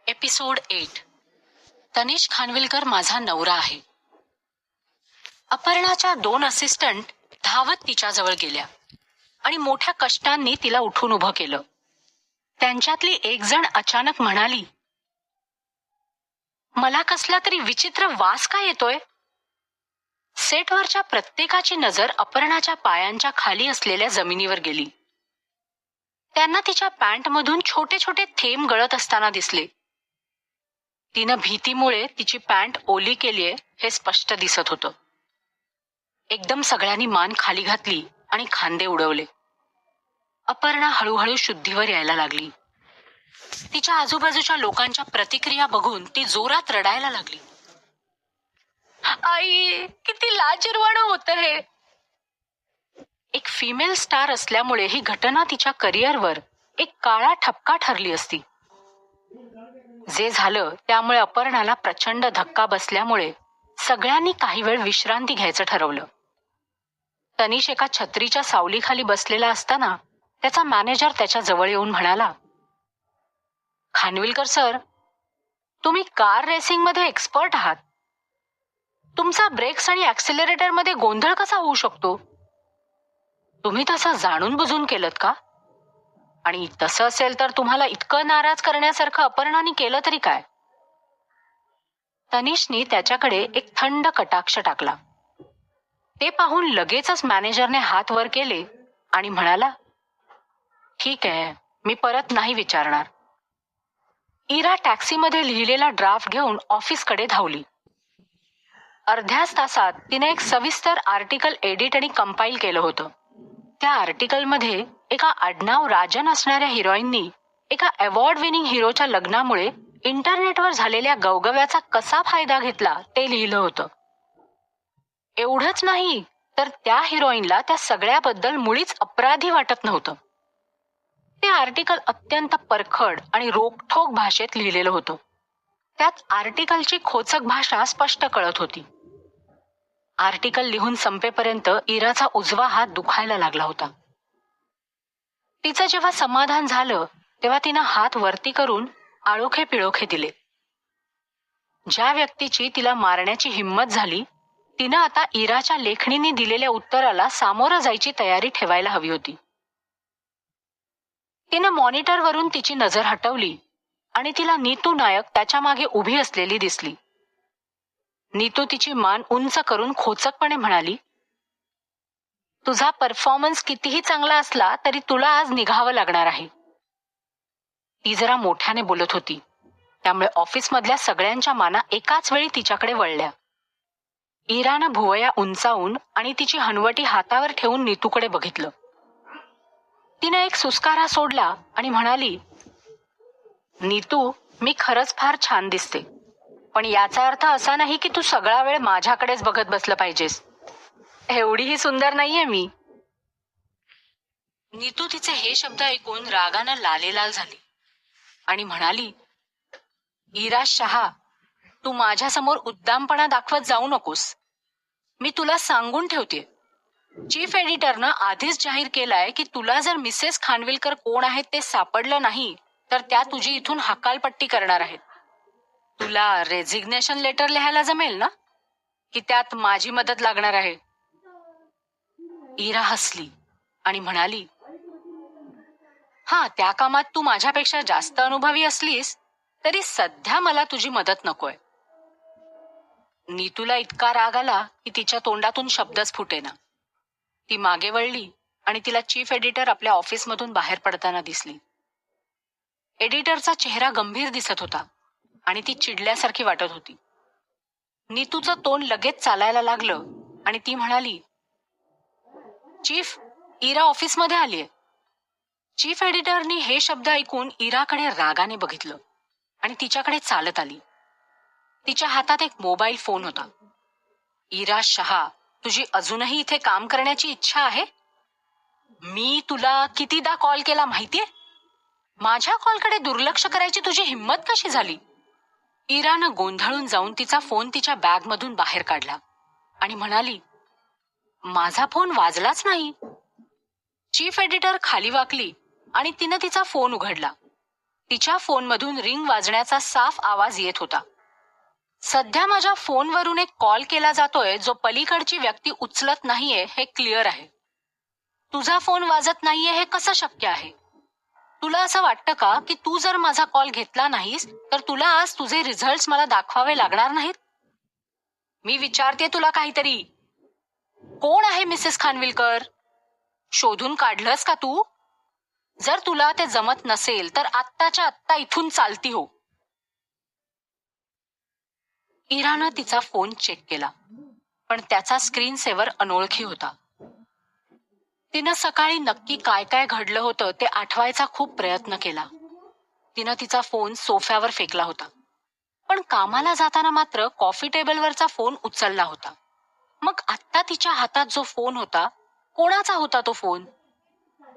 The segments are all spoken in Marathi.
एपिसोड 8. तनिष खानविलकर माझा नवरा आहे. अपर्णाच्या 2 असिस्टंट धावत तिच्याजवळ गेल्या आणि मोठ्या कष्टांनी तिला उठून उभं केलं. त्यांच्यातली एक जण अचानक म्हणाली, मला कसला तरी विचित्र वास का येतोय? सेटवरच्या प्रत्येकाची नजर अपर्णाच्या पायांच्या खाली असलेल्या जमिनीवर गेली. त्यांना तिच्या पॅन्टमधून छोटे छोटे थेंब गळत असताना दिसले. तिनं भीतीमुळे तिची पॅन्ट ओली केलीये हे स्पष्ट दिसत होतं. एकदम सगळ्यांनी मान खाली घातली आणि खांदे उडवले. अपर्णा हळूहळू शुद्धीवर यायला लागली. तिच्या आजूबाजूच्या लोकांच्या प्रतिक्रिया बघून ती जोरात रडायला लागली. आई, किती लाजिरवाणं होतं हे. एक फिमेल स्टार असल्यामुळे ही घटना तिच्या करिअरवर एक काळा ठपका ठरली असती. जे झालं त्यामुळे अपर्णाला प्रचंड धक्का बसल्यामुळे सगळ्यांनी काही वेळ विश्रांती घ्यायचं ठरवलं. तनिष एका छत्रीच्या सावलीखाली बसलेला असताना त्याचा मॅनेजर त्याच्या जवळ येऊन म्हणाला, खानविलकर सर, तुम्ही कार रेसिंगमध्ये एक्सपर्ट आहात. तुमचा ब्रेक्स आणि ॲक्सिलरेटरमध्ये गोंधळ कसा होऊ शकतो? तुम्ही तसं जाणून बुजून केलत का? आणि तसं असेल तर तुम्हाला इतकं नाराज करण्यासारखं अपर्णाने केलं तरी काय? तनिषनी त्याच्याकडे एक थंड कटाक्ष टाकला. ते पाहून लगेचच मॅनेजरने हात वर केले आणि म्हणाला, ठीक आहे, मी परत नाही विचारणार. इरा टॅक्सीमध्ये लिहिलेला ड्राफ्ट घेऊन ऑफिसकडे धावली. अर्ध्याच तासात तिने एक सविस्तर आर्टिकल एडिट आणि कंपाईल केलं होतं. त्या आर्टिकलमध्ये एका आडनाव राजन असणाऱ्या हिरोईननी एका अवॉर्ड विनिंग हिरोच्या लग्नामुळे इंटरनेटवर झालेल्या गवगव्याचा कसा फायदा घेतला ते लिहिलं होतं. एवढंच नाही तर त्या हिरोईनला त्या सगळ्याबद्दल मुळीच अपराधी वाटत नव्हतं. ते आर्टिकल अत्यंत परखड आणि रोखठोक भाषेत लिहिलेलं होतं. त्यात आर्टिकलची खोचक भाषा स्पष्ट कळत होती. आर्टिकल लिहून संपेपर्यंत इराचा उजवा हात दुखायला लागला होता. तिचं जेव्हा समाधान झालं तेव्हा तिनं हात वरती करून आळोखे पिळोखे दिले. ज्या व्यक्तीची तिला मारण्याची हिंमत झाली तिनं आता इराच्या लेखणीने दिलेल्या उत्तराला सामोरं जायची तयारी ठेवायला हवी होती. तिनं मॉनिटरवरून तिची नजर हटवली आणि तिला नीतू नायक त्याच्या मागे उभी असलेली दिसली. नीतू तिची मान उंच करून खोचकपणे म्हणाली, तुझा परफॉर्मन्स कितीही चांगला असला तरी तुला आज निघावं लागणार आहे. ती जरा मोठ्याने बोलत होती त्यामुळे ऑफिसमधल्या सगळ्यांच्या माना एकाच वेळी तिच्याकडे वळल्या. इरानं भुवया उंचावून आणि तिची हनवटी हातावर ठेवून नीतूकडे बघितलं. तिनं एक सुस्कारा सोडला आणि म्हणाली, नीतू, मी खरंच फार छान दिसते, पण याचा अर्थ असा नाही की तू सगळा वेळ माझ्याकडेच बघत बसलं पाहिजेस. एवढीही सुंदर नाहीये मी. नीतू तिचे हे शब्द ऐकून रागानं लालेलाल झाली आणि म्हणाली, इरा शहा, तू माझ्यासमोर उद्दामपणा दाखवत जाऊ नकोस. मी तुला सांगून ठेवते, चीफ एडिटरनं आधीच जाहीर केलाय की तुला जर मिसेस खानविलकर कोण आहेत ते सापडलं नाही तर त्या तुझी इथून हकालपट्टी करणार आहेत. तुला रेझिग्नेशन लेटर लिहायला जमेल ना, की त्यात माझी मदत लागणार आहे? इरा हसली आणि म्हणाली, हा, त्या कामात तू माझ्यापेक्षा जास्त अनुभवी असलीस तरी सध्या मला तुझी मदत नकोय. नीतूला इतका राग आला की तिच्या तोंडातून शब्दच फुटेना. ती मागे वळली आणि तिला चीफ एडिटर आपल्या ऑफिसमधून बाहेर पडताना दिसली. एडिटरचा चेहरा गंभीर दिसत होता आणि ती चिडल्यासारखी वाटत होती. नीतूचं तोंड लगेच चालायला लागलं आणि ती म्हणाली, चीफ, इरा ऑफिसमध्ये आलीये. चीफ एडिटरनी हे शब्द ऐकून इराकडे रागाने बघितलं आणि तिच्याकडे चालत आली. तिच्या हातात एक मोबाईल फोन होता. इरा शहा, तुझी अजूनही इथे काम करण्याची इच्छा आहे? मी तुला कितीदा कॉल केला माहितीये? माझ्या कॉलकडे दुर्लक्ष करायची तुझी हिंमत कशी झाली? इरानं गोंधळून जाऊन तिचा फोन तिच्या बॅगमधून बाहेर काढला आणि म्हणाली, माझा फोन वाजलाच नाही. चीफ एडिटर खाली वाकली आणि तिनं तिचा फोन उघडला. तिच्या फोनमधून रिंग वाजण्याचा साफ आवाज येत होता. सध्या माझ्या फोनवरून एक कॉल केला जातोय जो पलीकडची व्यक्ती उचलत नाहीये हे क्लिअर आहे. तुझा फोन वाजत नाहीये हे कसं शक्य आहे? तुला असं वाटतं का की तू जर माझा कॉल घेतला नाहीस तर तुला आज तुझे रिझल्ट्स मला दाखवावे लागणार नाहीत? मी विचारते तुला काहीतरी. कोण आहे मिसेस खानविलकर? शोधून काढलंस का तू? जर तुला ते जमत नसेल तर आत्ताच्या आत्ता इथून चालती हो. इरानं तिचा फोन चेक केला, पण त्याचा स्क्रीन सेव्हर अनोळखी होता. तिनं सकाळी नक्की काय काय घडलं होतं ते आठवायचा खूप प्रयत्न केला. तिनं तिचा फोन सोफ्यावर फेकला होता, पण कामाला जाताना मात्र कॉफी टेबलवरचा फोन उचलला होता. मग आत्ता तिच्या हातात जो फोन होता, कोणाचा होता तो फोन?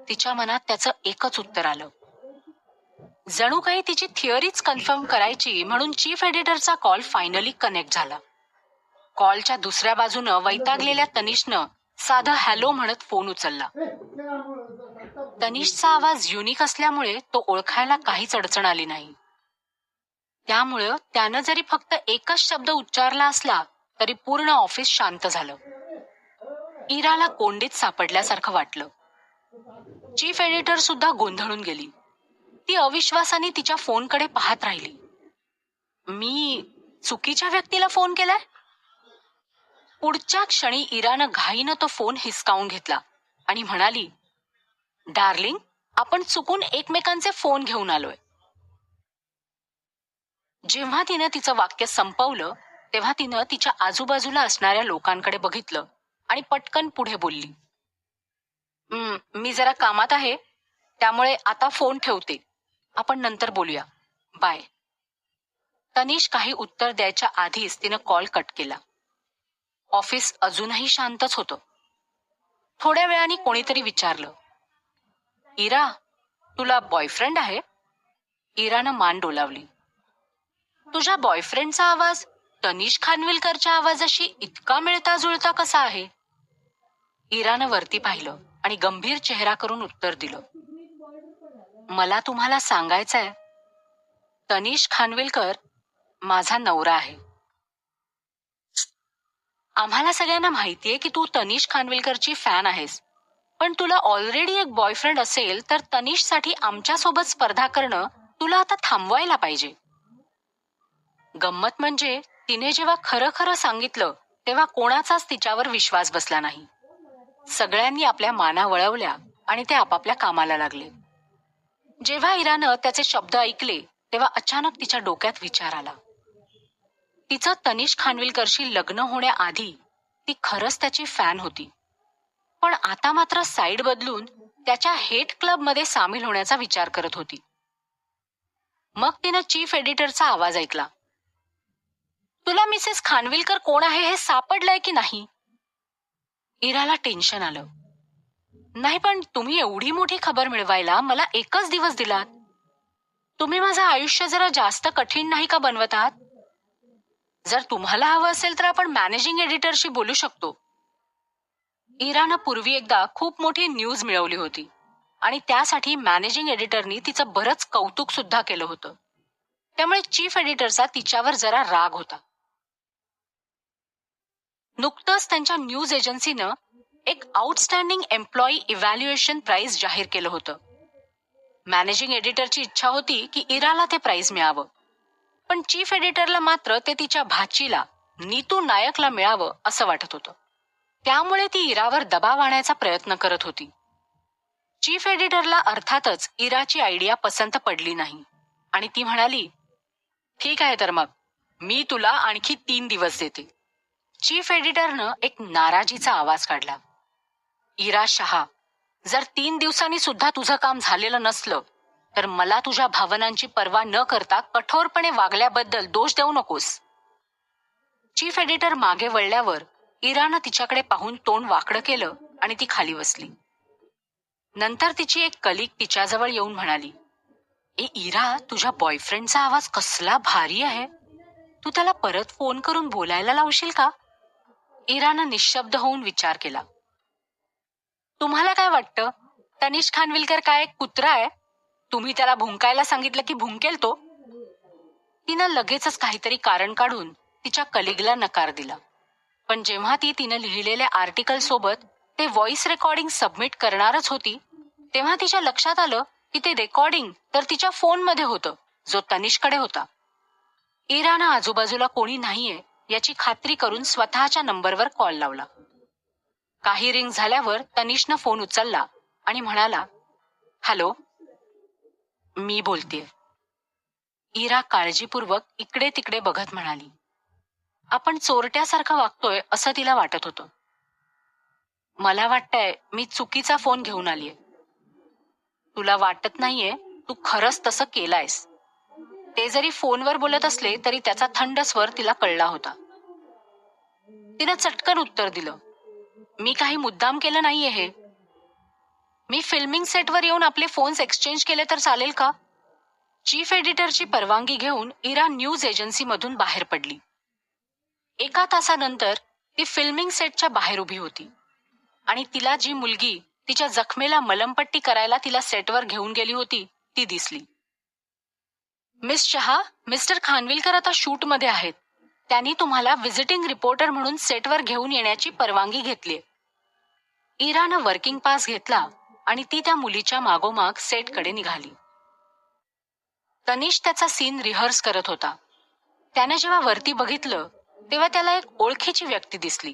तिच्या मनात त्याचं एकच उत्तर आलं. जणू काही तिची थिअरीच कन्फर्म करायची म्हणून चीफ एडिटरचा कॉल फायनली कनेक्ट झाला. कॉलच्या दुसऱ्या बाजूनं वैतागलेल्या तनिषनं साधं हॅलो म्हणत फोन उचलला. तनिषचा आवाज युनिक असल्यामुळे तो ओळखायला काहीच अडचण आली नाही. त्यामुळं त्यानं जरी फक्त एकच शब्द उच्चारला असला तरी पूर्ण ऑफिस शांत झालं. इराला कोंडीत सापडल्यासारखं वाटलं. चीफ एडिटर सुद्धा गोंधळून गेली. ती अविश्वासाने तिच्या फोनकडे पाहत राहिली. मी चुकीच्या व्यक्तीला फोन केलाय? पुढच्या क्षणी इरानं घाईनं तो फोन हिसकावून घेतला आणि म्हणाली, डार्लिंग, आपण चुकून एकमेकांचे फोन घेऊन आलोय. जेव्हा तिनं तिचं वाक्य संपवलं तेव्हा तिनं तिच्या आजूबाजूला असणाऱ्या लोकांकडे बघितलं आणि पटकन पुढे बोलली, मी जरा कामात आहे, त्यामुळे आता फोन ठेवते. आपण नंतर बोलूया. बाय. तनिष काही उत्तर द्यायच्या आधीच तिनं कॉल कट केला. ऑफिस अजूनही शांतच होतं. थोड्या वेळाने कोणीतरी विचारलं, इरा, तुला बॉयफ्रेंड आहे? इरानं मान डोलावली. तुझ्या बॉयफ्रेंडचा आवाज तनिष खानविलकरच्या आवाजाशी इतका मिळता जुळता कसा आहे? इरानं वरती पाहिलं आणि गंभीर चेहरा करून उत्तर दिलं, मला तुम्हाला सांगायचंय, तनिष खानविलकर माझा नवरा आहे. आम्हाला सगळ्यांना माहितीये की तू तनिष खानविलकरची फॅन आहेस, पण तुला ऑलरेडी एक बॉयफ्रेंड असेल तर तनिषसाठी आमच्यासोबत स्पर्धा करणं तुला आता थांबवायला पाहिजे. गंमत म्हणजे तिने जेव्हा खरं खरं सांगितलं तेव्हा कोणाचाच तिच्यावर विश्वास बसला नाही. सगळ्यांनी आपल्या माना वळवल्या आणि ते आपापल्या कामाला लागले. जेव्हा इरानं त्याचे शब्द ऐकले तेव्हा अचानक तिच्या डोक्यात विचार आला. तिचं तनिष खानविलकरशी लग्न होण्याआधी ती खरंच त्याची फॅन होती, पण आता मात्र साईड बदलून त्याच्या हेट क्लबमध्ये सामील होण्याचा विचार करत होती. मग तिनं चीफ एडिटरचा आवाज ऐकला. तुला मिसेस खानविलकर कोण आहे हे सापडलंय की नाही? इराला टेन्शन आलं. नाही, पण तुम्ही एवढी मोठी खबर मिळवायला मला एकच दिवस दिलात. तुम्ही माझं आयुष्य जरा जास्त कठीण नाही का बनवत आहात? जर तुम्हाला हवं असेल तर आपण मॅनेजिंग एडिटरशी बोलू शकतो. इरानं पूर्वी एकदा खूप मोठी न्यूज मिळवली होती आणि त्यासाठी मॅनेजिंग एडिटरनी तिचं बरंच कौतुक सुद्धा केलं होतं. त्यामुळे चीफ एडिटरचा तिच्यावर जरा राग होता. नुकतंच त्यांच्या न्यूज एजन्सीनं एक आउटस्टँडिंग एम्प्लॉई इव्हॅल्युएशन प्राइज जाहीर केलं होतं. मॅनेजिंग एडिटरची इच्छा होती की इराला ते प्राइज मिळावं, पण चीफ एडिटरला मात्र ते तिच्या भाचीला नीतू नायकला मिळावं असं वाटत होतं. त्यामुळे ती इरावर दबाव आणायचा प्रयत्न करत होती. चीफ एडिटरला अर्थातच इराची आयडिया पसंत पडली नाही आणि ती म्हणाली, ठीक आहे तर मग मी तुला आणखी 3 दिवस देते. चीफ एडिटरनं एक नाराजीचा आवाज काढला. इरा शहा, जर 3 दिवसांनी सुद्धा तुझं काम झालेलं नसलं तर मला तुझ्या भावनांची पर्वा न करता कठोरपणे वागल्याबद्दल दोष देऊ नकोस. चीफ एडिटर मागे वळल्यावर इरानं तिच्याकडे पाहून तोंड वाकडं केलं आणि ती खाली बसली. नंतर तिची एक कलीग तिच्याजवळ येऊन म्हणाली, ए इरा, तुझ्या बॉयफ्रेंडचा आवाज कसला भारी आहे. तू त्याला परत फोन करून बोलायला लावशील का? इरानं निशब्द होऊन विचार केला. तुम्हाला काय वाटतं, तनिष खानविलकर काय एक कुत्रा आहे? तुम्ही त्याला भुंकायला सांगितलं की भुंकेल तो. तिनं लगेचच काहीतरी कारण काढून तिच्या कलिगला नकार दिला. पण जेव्हा ती तिनं लिहिलेल्या आर्टिकल सोबत ते व्हॉइस रेकॉर्डिंग सबमिट करणारच होती, तेव्हा तिच्या लक्षात आलं की ते रेकॉर्डिंग तर तिच्या फोनमध्ये होतं, जो तनिषकडे होता. इरानं आजूबाजूला कोणी नाहीये याची खात्री करून स्वतःच्या नंबरवर कॉल लावला. काही रिंग झाल्यावर तनिषनं फोन उचलला आणि म्हणाला, हॅलो, मी बोलतेय. इरा काळजीपूर्वक इकडे तिकडे बघत म्हणाली, आपण चोरट्यासारखं वागतोय असं तिला वाटत होतं. मला वाटतंय मी चुकीचा फोन घेऊन आलीये. तुला वाटत नाहीये तू खरंच तसं केलंयस. ते जरी फोनवर बोलत असले तरी त्याचा थंड स्वर तिला कळला होता. तिनं चटकन उत्तर दिलं, मी काही मुद्दाम केलं नाहीये हे. मी फिल्मिंग सेटवर येऊन आपले फोन्स एक्सचेंज केले तर चालेल का? चीफ एडिटरची परवानगी घेऊन इरा न्यूज एजन्सीमधून बाहेर पडली. 1 तासानंतर ती फिल्मिंग सेटच्या बाहेर उभी होती आणि तिला जी मुलगी तिच्या जखमेला मलमपट्टी करायला तिला सेटवर घेऊन गेली होती ती दिसली. मिस शहा, मिस्टर खानविलकर आता शूटमध्ये आहेत. त्यांनी तुम्हाला व्हिजिटिंग रिपोर्टर म्हणून सेटवर घेऊन येण्याची परवानगी घेतलीय. इरानं वर्किंग पास घेतला आणि ती त्या मुलीच्या मागोमाग सेटकडे निघाली. तनिष त्याचा सीन रिहर्स करत होता. त्याने जेव्हा वरती बघितलं तेव्हा त्याला एक ओळखीची व्यक्ती दिसली.